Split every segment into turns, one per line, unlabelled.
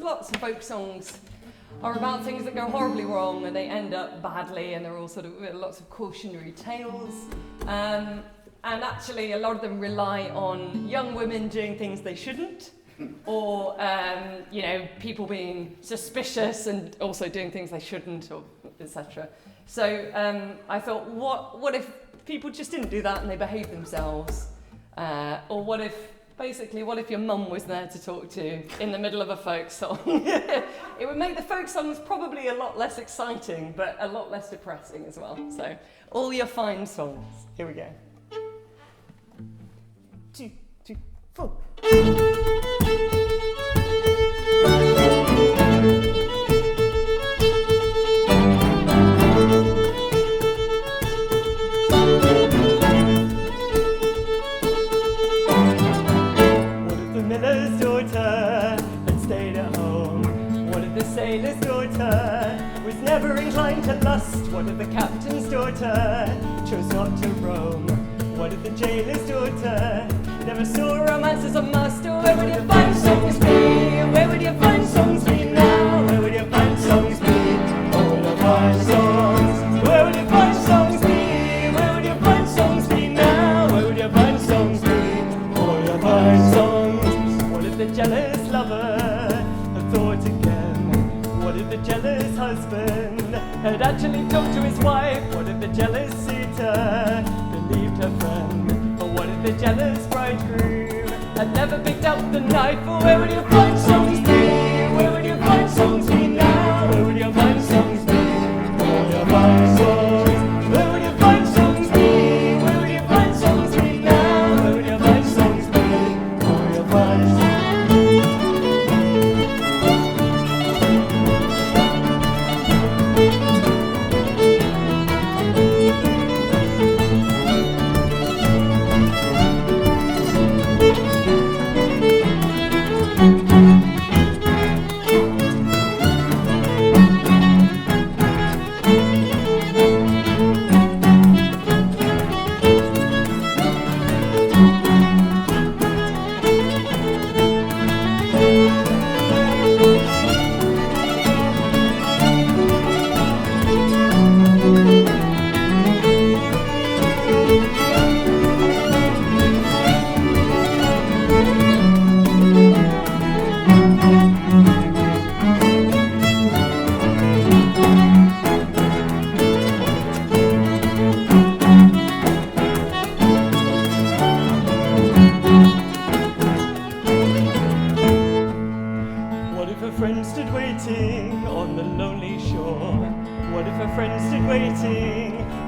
lots of folk songs are about things that go horribly wrong and they end up badly, and they're all sort of lots of cautionary tales. And actually, a lot of them rely on young women doing things they shouldn't, or people being suspicious and also doing things they shouldn't, or etc. So I thought, what if people just didn't do that and they behaved themselves? Or what if your mum was there to talk to in the middle of a folk song? It would make the folk songs probably a lot less exciting, but a lot less depressing as well. So, all your fine songs. Here we go. 2, 2, 4. Sailor's daughter was never inclined to lust? What if the captain's daughter chose not to roam? What if the jailer's daughter never saw romance as a must? Or where would your fine songs be? Where would your fine songs be now? Where would your fine songs be? All your fine songs. Where would your fine songs be? Where would your fine songs be now? Where would your fine songs be? All your fine songs. What if the jealous lover had thought again? What if the jealous husband had actually talked to his wife? What if the jealous suitor believed her friend? Or what if the jealous bridegroom had never picked up the knife? Or where would your fine songs be? Where would your fine songs be now? Where would your fine songs be? All your fine songs. Where would your fine songs be? Where would your fine songs be now? Where would your fine songs be? All your fine songs.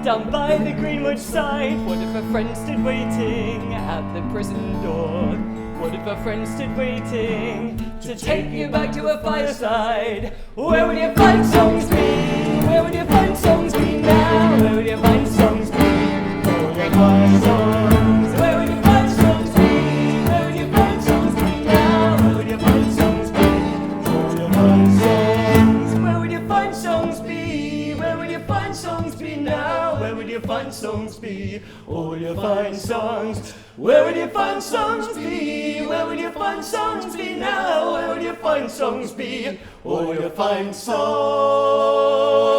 Down by the Greenwood side. What if a friend stood waiting at the prison door? What if a friend stood waiting to take you back to a fireside? Where would your fine songs be? Where would your fine songs be now? Where would your fine songs be? All your fine songs. Where would your fine songs be? Where would your fine songs be now? Where would your fine songs be? All your fine songs. Where would your fine songs be? Where would your fine songs be now? Where would your fine songs be? All your fine songs. Where would your fine songs be? Where would your fine songs be now? Where would your fine songs be? All your fine songs.